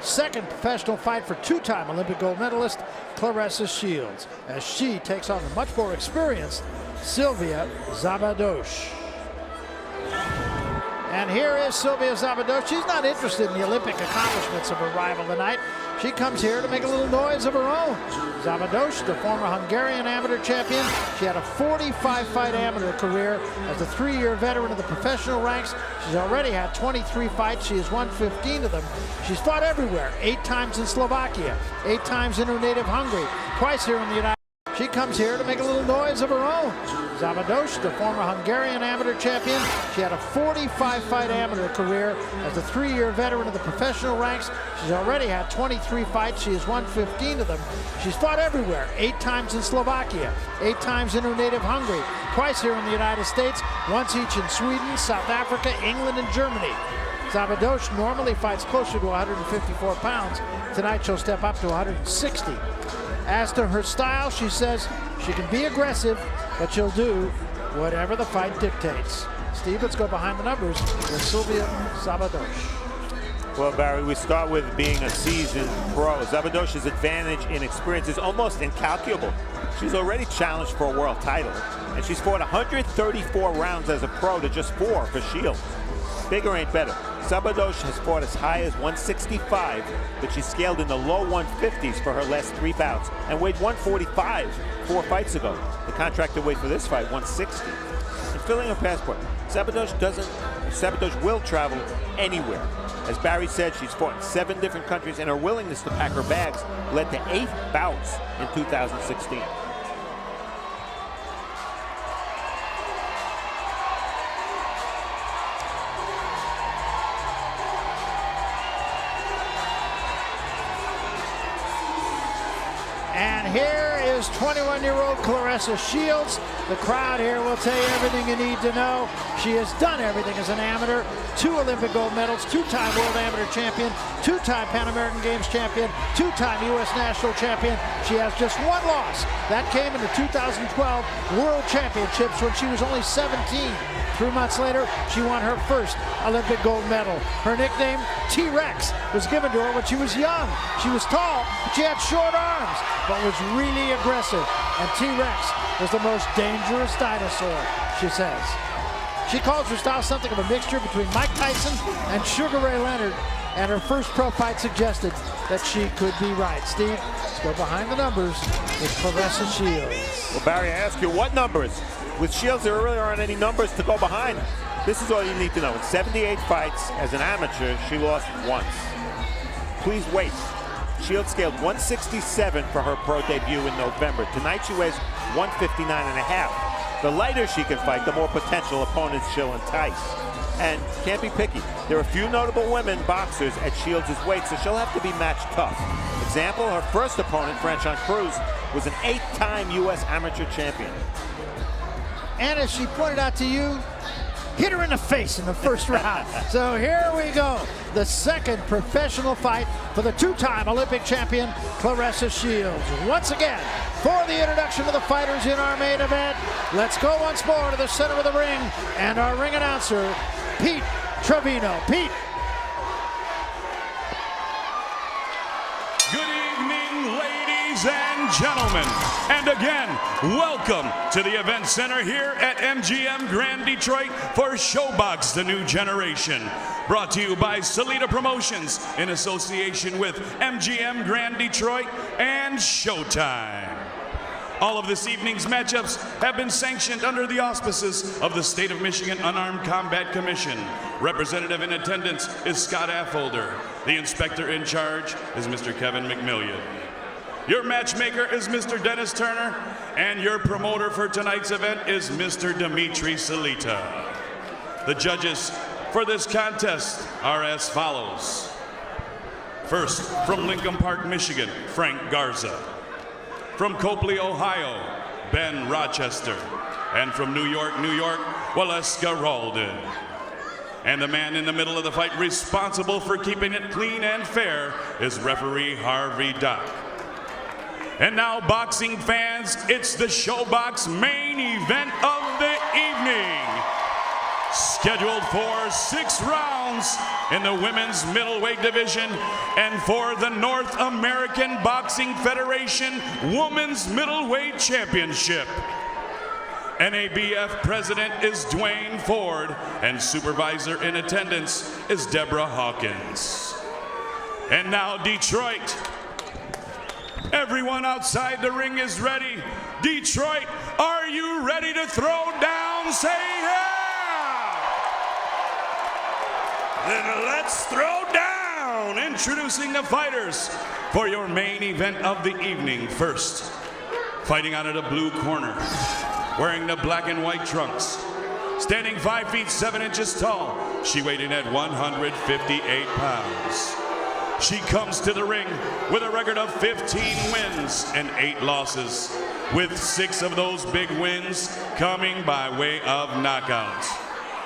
Second professional fight for two-time Olympic gold medalist Claressa Shields, as she takes on the much more experienced Szilvia Szabados. And here is Szilvia Szabados. She's not interested in the Olympic accomplishments of her rival tonight. She comes here to make a little noise of her own. Szabados, the former Hungarian amateur champion. She had a 45-fight amateur career as a 3-year veteran of the professional ranks. She's already had 23 fights. She has won 15 of them. She's fought everywhere, 8 times in Slovakia, 8 times in her native Hungary, twice here in the United States. She comes here to make a little noise of her own. Szabados, the former Hungarian amateur champion. She had a 45-fight amateur career as a 3-year veteran of the professional ranks. She's already had 23 fights. She has won 15 of them. She's fought everywhere, 8 times in Slovakia, 8 times in her native Hungary, twice here in the United States, once each in Sweden, South Africa, England, and Germany. Szabados normally fights closer to 154 pounds. Tonight she'll step up to 160. As to her style, she says she can be aggressive, but she'll do whatever the fight dictates. Steve, let's go behind the numbers with Szilvia Szabados. Well, Barry, we start with being a seasoned pro. Szabados's advantage in experience is almost incalculable. She's already challenged for a world title, and she's fought 134 rounds as a pro to just 4 for Shields. Bigger ain't better. Szabados has fought as high as 165, but she scaled in the low 150s for her last 3 bouts and weighed 145 4 fights ago. The contracted weight for this fight, 160. And filling her passport, Szabados will travel anywhere. As Barry said, she's fought in 7 different countries, and her willingness to pack her bags led to 8 bouts in 2016. And here is 21-year-old Claressa Shields. The crowd here will tell you everything you need to know. She has done everything as an amateur. 2 Olympic gold medals, 2-time world amateur champion, 2-time Pan American Games champion, 2-time U.S. national champion. She has just 1 loss. That came in the 2012 World Championships when she was only 17. 3 months later, she won her first Olympic gold medal. Her nickname, T-Rex, was given to her when she was young. She was tall, but she had short arms, but was really aggressive. And T-Rex was the most dangerous dinosaur, she says. She calls her style something of a mixture between Mike Tyson and Sugar Ray Leonard, and her first pro fight suggested that she could be right. Steve, let's go behind the numbers with Claressa Shields. Well, Barry, I ask you, what numbers? With Shields, there really aren't any numbers to go behind. This is all you need to know. In 78 fights as an amateur, she lost once. Please wait. Shields scaled 167 for her pro debut in November. Tonight she weighs 159.5. The lighter she can fight, the more potential opponents she'll entice. And can't be picky. There are a few notable women boxers at Shields' weight, so she'll have to be match tough. Example, her first opponent, Franchon Cruz, was an 8-time U.S. amateur champion. And as she pointed out to you, hit her in the face in the first round. So here we go. The second professional fight for the 2-time Olympic champion, Claressa Shields. Once again, for the introduction of the fighters in our main event, let's go once more to the center of the ring and our ring announcer, Pete Trevino. Pete. Good evening, ladies and gentlemen, and again, welcome to the event center here at MGM Grand Detroit for ShowBox, the new generation. Brought to you by Salida Promotions in association with MGM Grand Detroit and Showtime. All of this evening's matchups have been sanctioned under the auspices of the State of Michigan Unarmed Combat Commission. Representative in attendance is Scott Affolter. The inspector in charge is Mr. Kevin McMillian. Your matchmaker is Mr. Dennis Turner, and your promoter for tonight's event is Mr. Dimitri Salita. The judges for this contest are as follows. First, from Lincoln Park, Michigan, Frank Garza. From Copley, Ohio, Ben Rochester. And from New York, Waleska Ralden. And the man in the middle of the fight responsible for keeping it clean and fair is referee Harvey Dock. And now, boxing fans, it's the ShowBox main event of the evening. Scheduled for 6 rounds. pounds in the women's middleweight division, and for the North American Boxing Federation Women's Middleweight Championship. NABF President is Dwayne Ford, and Supervisor in attendance is Deborah Hawkins. And now Detroit. Everyone outside the ring is ready. Detroit, are you ready to throw down? Say yeah! Then let's throw down. Introducing the fighters for your main event of the evening. First, fighting out of the blue corner, wearing the black and white trunks, standing 5 feet 7 inches tall, she weighed in at 158 pounds. She comes to the ring with a record of 15 wins and 8 losses, with 6 of those big wins coming by way of knockout.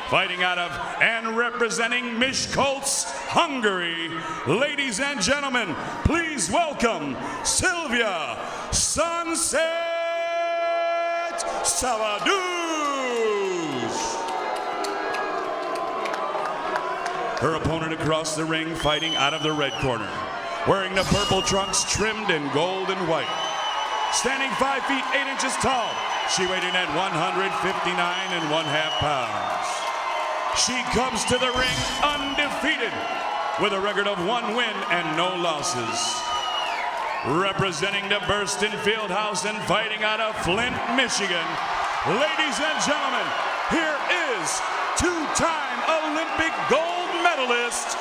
Fighting out of and representing Miskolc, Hungary, ladies and gentlemen, please welcome Szilvia Szabados. Her opponent across the ring, fighting out of the red corner, wearing the purple trunks trimmed in gold and white. Standing 5 feet 8 inches tall, she weighed in at 159.5 pounds. She comes to the ring undefeated with a record of 1 win and no losses. Representing the Burston Fieldhouse and fighting out of Flint, Michigan, ladies and gentlemen, here is two-time Olympic gold medalist,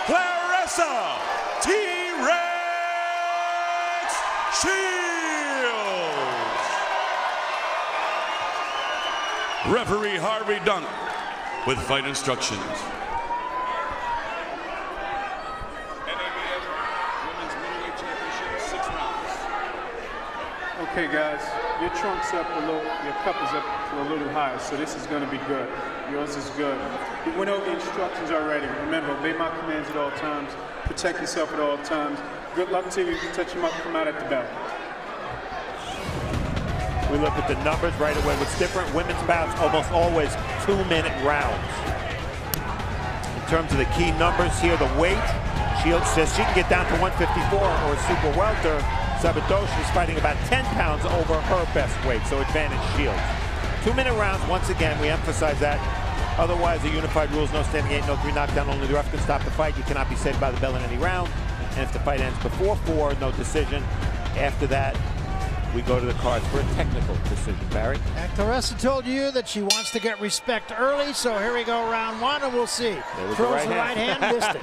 Claressa T-Rex Shields. Referee Harvey Dunk with fight instructions. NABF Women's Middleweight Championship, 6 rounds. Okay, guys, your trunk's up a little, your cup is up a little higher, so this is going to be good. Yours is good. You went over the instructions already. Remember, obey my commands at all times. Protect yourself at all times. Good luck to you. Touch them up, come out at the bell. We look at the numbers right away. What's different, women's bouts almost always 2-minute rounds. In terms of the key numbers here, the weight, Shields says she can get down to 154 or super welter. Szabados is fighting about 10 pounds over her best weight, so advantage Shields. 2-minute rounds, once again, we emphasize that. Otherwise, the unified rules, no standing 8, no 3 knockdown, only the ref can stop the fight. You cannot be saved by the bell in any round. And if the fight ends before 4, no decision. After that, we go to the cards for a technical decision, Barry. And Claressa told you that she wants to get respect early, so here we go, round 1, and we'll see. Throws the right hand, missed it.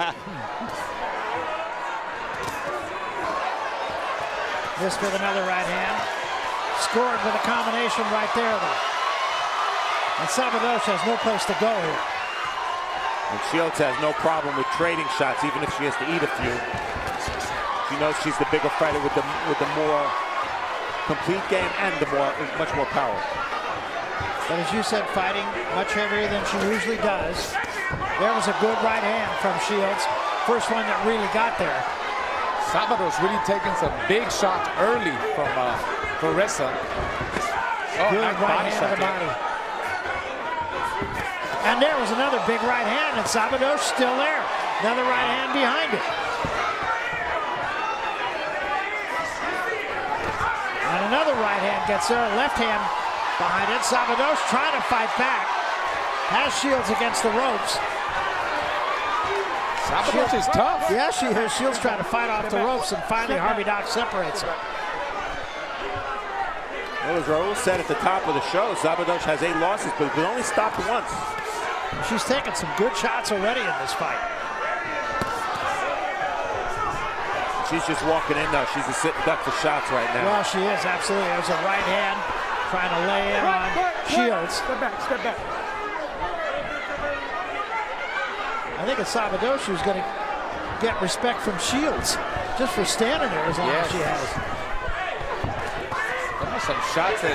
Missed with another right hand. Scored with a combination right there, though. And Szabados has no place to go here. And Shields has no problem with trading shots, even if she has to eat a few. She knows she's the bigger fighter with the more complete game and the much more power. But as you said, fighting much heavier than she usually does. There was a good right hand from Shields. First one that really got there. Szabados really taking some big shots early from Claressa. Oh, good nice right hand to the body. And there was another big right hand, and Szabados still there. Another right hand behind it. And another right hand gets there, left hand behind it. Szabados trying to fight back. Has Shields against the ropes. Szabados is tough. Yeah, she is. Shields trying to fight off the ropes, and finally Harvey Dock separates her. Well, as Raul said at the top of the show, Szabados has 8 losses, but was only stopped once. She's taken some good shots already in this fight. She's just walking in, though. She's a sit and duck for shots right now. Well, she is, absolutely. There's a right hand trying to lay in on Shields. Step back, step back. I think it's Szabados who's going to get respect from Shields just for standing there as long as she has. Those are some shots that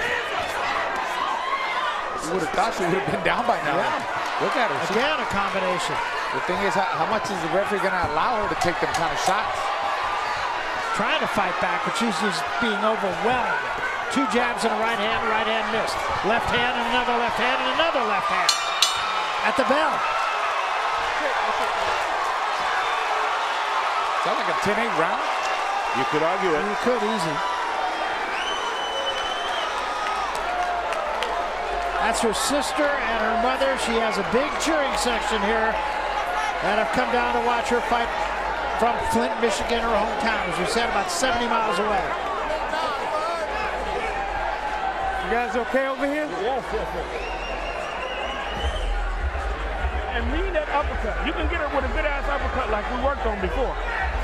you would have thought she would have been down by now. Yeah. Look at her. Again, a combination. The thing is, how much is the referee going to allow her to take them kind of shots? Trying to fight back, but she's just being overwhelmed. 2 jabs and a right hand missed. Left hand and another left hand and another left hand. At the bell. Sounds like a 10-8 round. You could argue it. You could, easy. That's her sister and her mother. She has a big cheering section here that have come down to watch her fight from Flint, Michigan, her hometown, as we said, about 70 miles away. You guys okay over here? Yes. And lean that uppercut. You can get her with a good ass uppercut like we worked on before.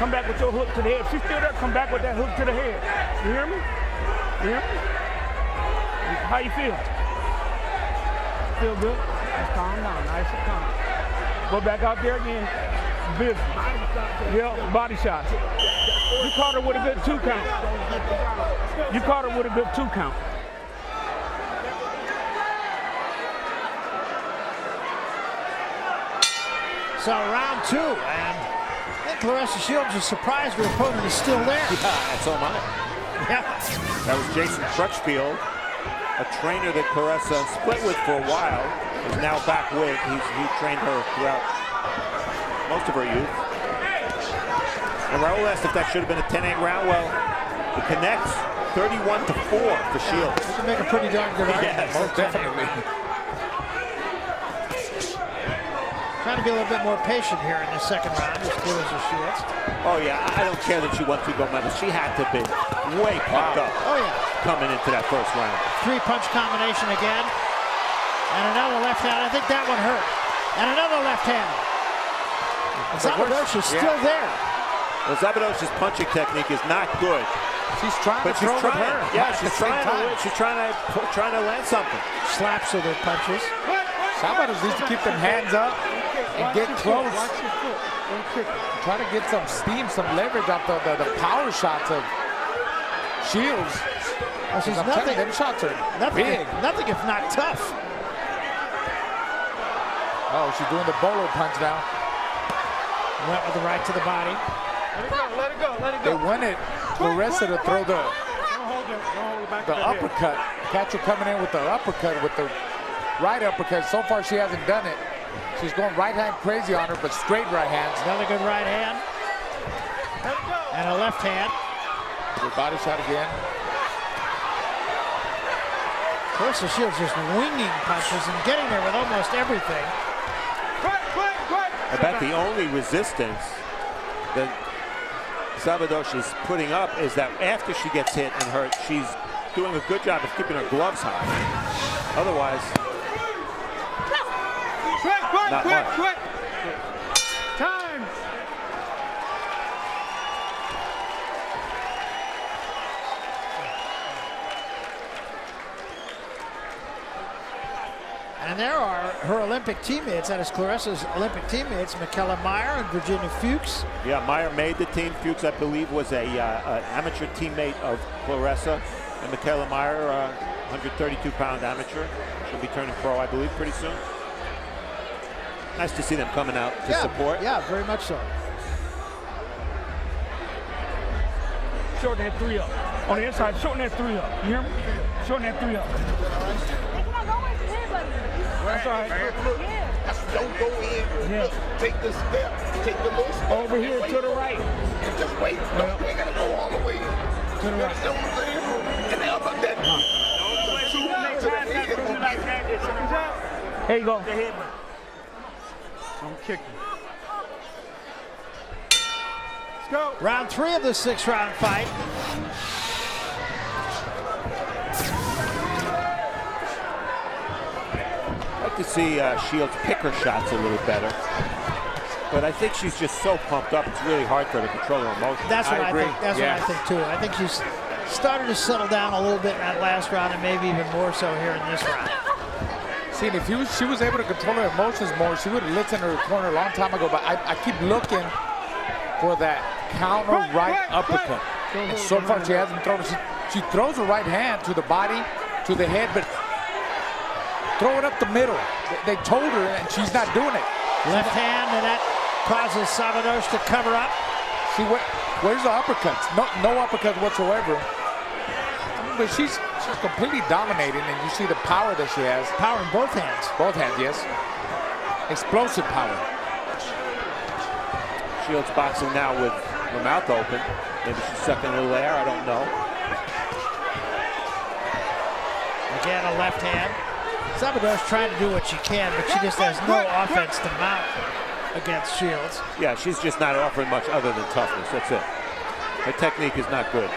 Come back with your hook to the head. If she's still there, come back with that hook to the head. You hear me? You hear me? How you feel? Feel good? Just calm down, nice and calm. Go back out there again. Business. Yeah, body shot. You caught her with a good 2 count. You caught her with a good 2 count. So round 2, and I think Claressa Shields is surprised her opponent is still there. Yeah, that's all mine. Yeah. That was Jason Crutchfield, a trainer that Claressa split with for a while, is now back with. He trained her throughout most of her youth. And Raul asked if that should have been a 10-8 round. Well, it connects 31-4 for Shields. You can make a pretty darn good argument. Yes, Most definitely. Trying to be a little bit more patient here in the second round, as good as her Shields. Oh yeah, I don't care that she won 2 gold medals. She had to be way pumped up Oh yeah. coming into that first round. 3-punch combination again. And another left hand. I think that one hurt. And another left hand. And Szabados is still there. Well, Szabados's punching technique is not good. She's trying But to she's throw with trying. her. Yeah, At she's the same trying time. to. She's trying to land something. Slaps with her punches. Szabados needs to keep them hands up and get close. Watch your foot. Don't kick it. Try to get some steam, some leverage off the power shots of Shields. Well, she's I'm telling nothing, you, them shots are nothing, big. nothing if not tough. Oh, she's doing the bolo punch now. Went with the right to the body. Let it go, let it go, let it They go. wanted Claressa to throw the Don't hold it, don't hold it back to the head. uppercut. Catch her coming in with the uppercut, with the right uppercut. So far, she hasn't done it. She's going right hand crazy on her, but straight right hands. Another good right hand. Let it go. And a left hand. Good body shot again. Claressa Shields just winging punches and getting there with almost everything. Quick, quick, quick. I bet the only resistance that Szabados is putting up is that after she gets hit and hurt, she's doing a good job of keeping her gloves high. Otherwise, Quick, quick, Not quick, much. quick. Time. And there are her Olympic teammates, that is Claressa's Olympic teammates, Michaela Meyer and Virginia Fuchs. yeah, Meyer made the team. Fuchs, I believe, was an amateur teammate of Claressa. And Michaela Meyer, 132-pound amateur. She'll be turning pro, I believe, pretty soon. Nice to see them coming out to support. Yeah, very much so. Shorten that 3 up. On the inside, shorten that 3 up. You hear me? Shorten that 3 up. That's all right. Don't go in. Yeah. Take the step. Take the little step. Over here to the right. And just wait. Don't you gotta go all the way. To the right. You know what I'm saying? And now about that. Here you go. I'm kicking. Let's go. Round 3 of the 6-round fight. I'd like to see Shields pick her shots a little better. But I think she's just so pumped up, it's really hard for her to control her emotions. That's what I agree. think. That's Yeah. what I think too. I think she's started to settle down a little bit in that last round, and maybe even more so here in this round. See, and if she was able to control her emotions more, she would have listened to her corner a long time ago. But I keep looking for that counter right uppercut. And so far, she hasn't thrown it. She throws her right hand to the body, to the head, but throw it up the middle. They told her, and she's not doing it. Left hand, and that causes Szabados to cover up. See, where's the uppercuts? No uppercuts whatsoever. But she's completely dominating, and you see the power that she has. Power in both hands. Both hands, yes. Explosive power. Shields boxing now with her mouth open. Maybe she's sucking a little air, I don't know. Again, a left hand. Szabados trying to do what she can, but she just has no offense to mount against Shields. Yeah, she's just not offering much other than toughness. That's it. Her technique is not good.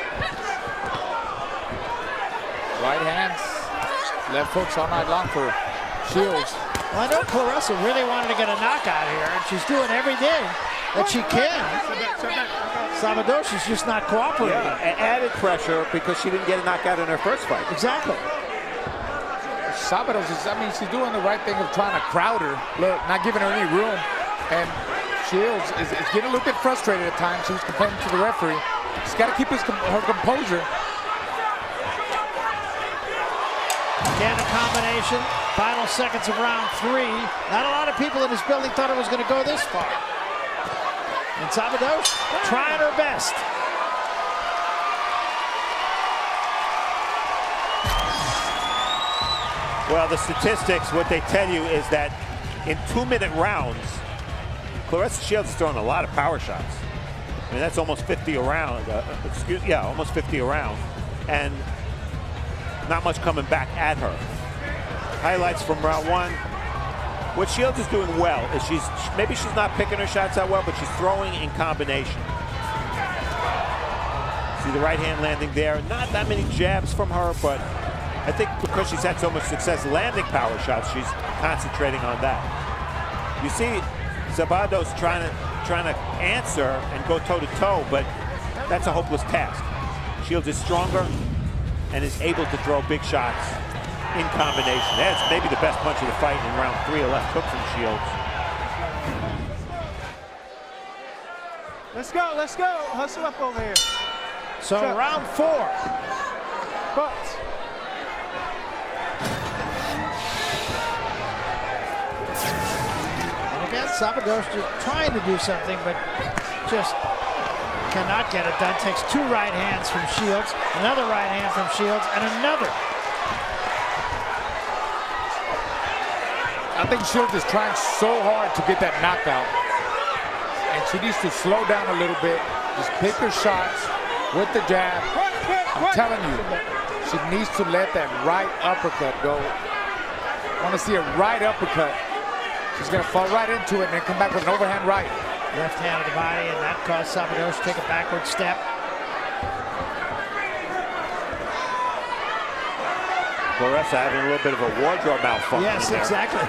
Right hands, left hooks all night long for Shields. Well, I know Claressa really wanted to get a knockout here, and she's doing everything that she can. Szabados is just not cooperating. Yeah, added pressure because she didn't get a knockout in her first fight. Exactly. Szabados is, I mean, she's doing the right thing of trying to crowd her. Look, not giving her any room. And Shields is getting a little bit frustrated at times. She was complaining to the referee. She's got to keep her composure. Again, a combination. Final seconds of round 3. Not a lot of people in this building thought it was going to go this far. And Szabados trying her best. Well, the statistics, what they tell you is that in 2-minute rounds, Claressa Shields is throwing a lot of power shots. I mean, that's almost 50 a round. Almost 50 a round. And not much coming back at her. Highlights from round 1. What Shields is doing well is maybe she's not picking her shots that well, but she's throwing in combination. See the right hand landing there. Not that many jabs from her, but I think because she's had so much success landing power shots, she's concentrating on that. You see Szabados trying to answer and go toe-to-toe, but that's a hopeless task. Shields is stronger and is able to throw big shots in combination. That's maybe the best punch of the fight in round 3, a left hook from Shields. Let's go. Hustle up over here. So round 4. Butts. And again, Szabados just trying to do something, but just cannot get it done. Takes 2 right hands from Shields, another right hand from Shields, and another. I think Shields is trying so hard to get that knockout. And she needs to slow down a little bit. Just pick her shots with the jab. I'm telling you, she needs to let that right uppercut go. I want to see a right uppercut. She's going to fall right into it and then come back with an overhand right. Left hand of the body, and that caused Szabados to take a backward step. Claressa having a little bit of a wardrobe malfunction. Yes, there. exactly.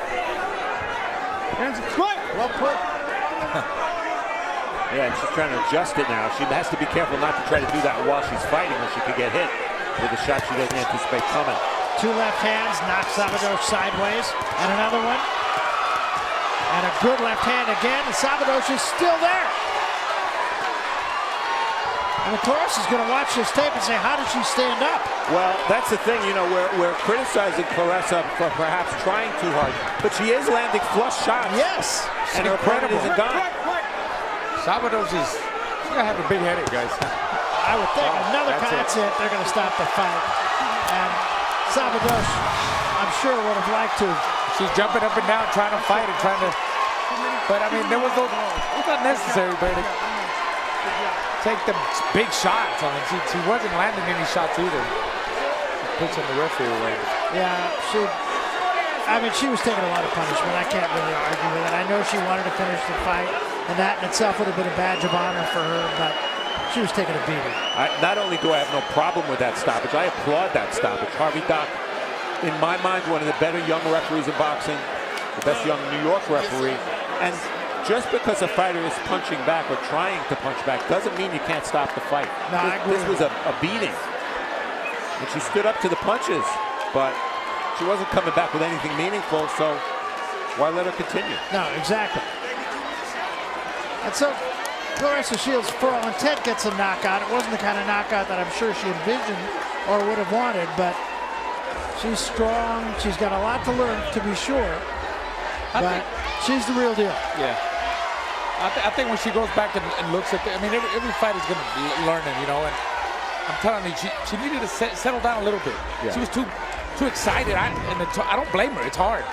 Well put. Yeah, and she's trying to adjust it now. She has to be careful not to try to do that while she's fighting, or she could get hit with a shot she doesn't anticipate coming. 2 left hands knock Szabados sideways, and another one. And a good left hand again, and Szabados is still there. And Claressa is going to watch this tape and say, how did she stand up? Well, that's the thing, you know, we're criticizing Claressa for perhaps trying too hard, but she is landing flush shots. Yes. And her opponent isn't gone. Szabados is, she's going to have a big headache, guys. I would think another that's it. They're going to stop the fight. And Szabados, I'm sure, would have liked to. She's jumping up and down, trying to fight and trying to. But I mean, it was not necessary, but take the big shots. I mean, she wasn't landing any shots either. Pushing the referee away. Yeah, she was taking a lot of punishment. I can't really argue with it. I know she wanted to finish the fight, and that in itself would have been a badge of honor for her, but she was taking a beating. Not only do I have no problem with that stoppage, I applaud that stoppage. Harvey Dock, in my mind, one of the better young referees in boxing, the best young New York referee. And just because a fighter is punching back or trying to punch back doesn't mean you can't stop the fight. No, I agree. This was a beating. And she stood up to the punches, but she wasn't coming back with anything meaningful, so why let her continue? No, exactly. And so Claressa Shields, for all intent, gets a knockout. It wasn't the kind of knockout that I'm sure she envisioned or would have wanted, but she's strong. She's got a lot to learn, to be sure. But she's the real deal. Yeah. I think when she goes back and looks at I mean, every fight is going to be learning, you know, and I'm telling you, she needed to settle down a little bit. Yeah. She was too excited. I don't blame her. It's hard.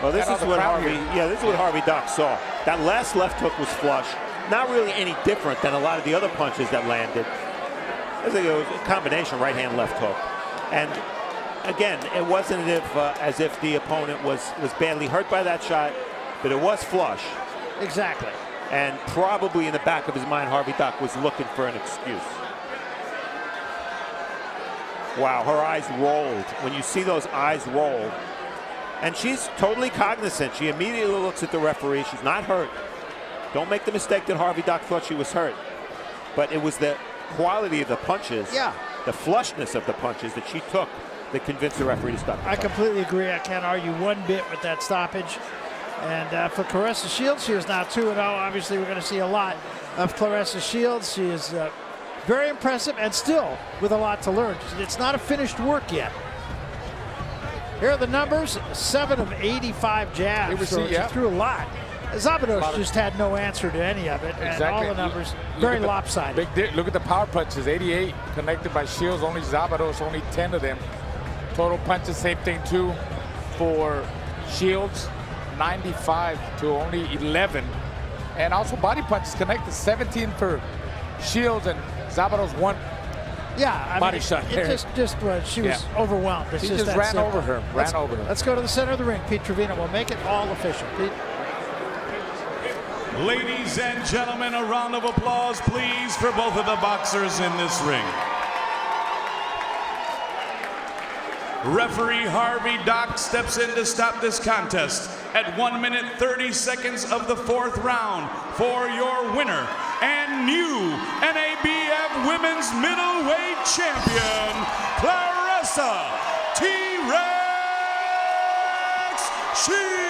Well, this is what Harvey Dock saw. That last left hook was flush. Not really any different than a lot of the other punches that landed. I think it was a combination right-hand, left hook. And again, it wasn't as if the opponent was badly hurt by that shot, but it was flush. Exactly. And probably in the back of his mind, Harvey Dock was looking for an excuse. Wow, her eyes rolled. When you see those eyes roll, and she's totally cognizant. She immediately looks at the referee. She's not hurt. Don't make the mistake that Harvey Dock thought she was hurt. But it was the quality of the punches, the flushness of the punches that she took that convinced the referee to stop. I completely agree. I can't argue one bit with that stoppage. And for Claressa Shields, she is now 2-0. Obviously, we're going to see a lot of Claressa Shields. She is very impressive and still with a lot to learn. It's not a finished work yet. Here are the numbers: 7 of 85 jabs. So she threw a lot. Szabados just had no answer to any of it. And all the numbers very lopsided. Look at the power punches. 88 connected by Shields. Only Szabados, only 10 of them. Total punches, same thing too for Shields. 95 to only 11. And also body punches connected. 17 for Shields, and Szabados 1. Yeah, I body mean, shot. It just was. She was overwhelmed. It's he just ran simple. over her. Let's go to the center of the ring. Pete Trevino will make it all official. Pete. Ladies and gentlemen, a round of applause, please, for both of the boxers in this ring. Referee Harvey Dock steps in to stop this contest at 1 minute 30 seconds of the 4th round for your winner and new NABF Women's Middleweight Champion, Claressa T-Rex Shields.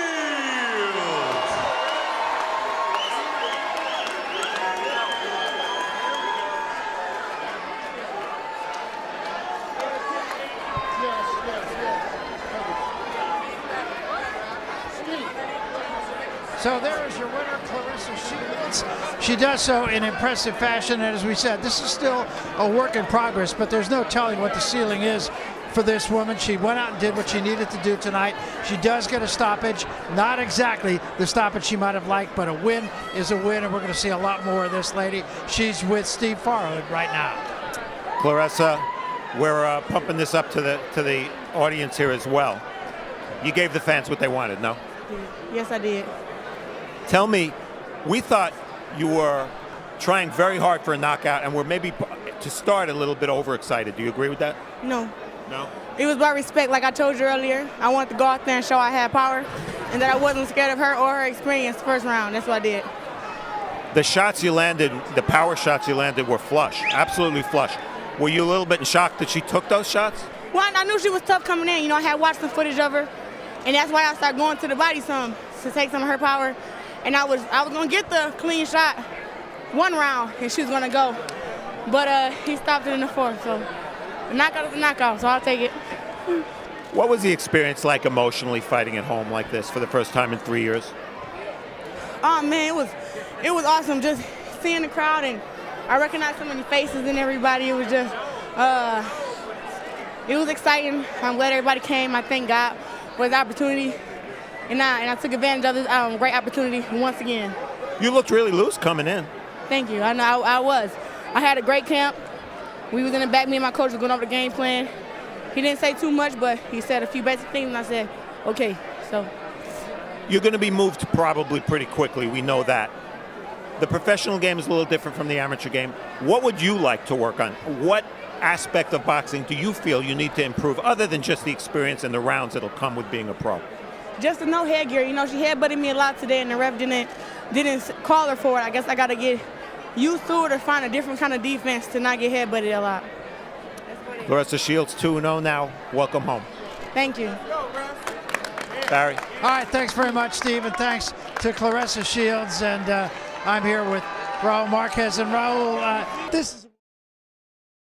So there is your winner, Claressa Shields. She does so in impressive fashion, and as we said, this is still a work in progress, but there's no telling what the ceiling is for this woman. She went out and did what she needed to do tonight. She does get a stoppage, not exactly the stoppage she might have liked, but a win is a win, and we're going to see a lot more of this lady. She's with Steve Farhood right now. Claressa, we're pumping this up to the audience here as well. You gave the fans what they wanted, no? Yes, I did. Tell me, we thought you were trying very hard for a knockout and were maybe, to start, a little bit overexcited. Do you agree with that? No. No? It was about respect, like I told you earlier. I wanted to go out there and show I had power and that I wasn't scared of her or her experience first round. That's what I did. The shots you landed, the power shots you landed were flush, absolutely flush. Were you a little bit in shock that she took those shots? Well, I knew she was tough coming in. You know, I had watched some footage of her, and that's why I started going to the body some to take some of her power. And I was going to get the clean shot 1 round, and she was going to go. But he stopped it in the 4th, so the knockout is a knockout, so I'll take it. What was the experience like emotionally fighting at home like this for the first time in 3 years? Oh, man, it was awesome just seeing the crowd, and I recognized so many faces and everybody. It was just, it was exciting. I'm glad everybody came. I thank God for the opportunity. And I took advantage of this great opportunity once again. You looked really loose coming in. Thank you. I know I was. I had a great camp. We was in the back. Me and my coach was going over the game plan. He didn't say too much, but he said a few basic things, and I said, okay. So you're going to be moved probably pretty quickly. We know that. The professional game is a little different from the amateur game. What would you like to work on? What aspect of boxing do you feel you need to improve, other than just the experience and the rounds that'll come with being a pro? Just to know headgear. You know, she headbutted me a lot today, and the ref didn't call her for it. I guess I got to get used to it or find a different kind of defense to not get headbutted a lot. Claressa Shields 2-0 now. Welcome home. Thank you. Barry. All right, thanks very much, Steve, and thanks to Claressa Shields. And I'm here with Raul Marquez. And Raul, this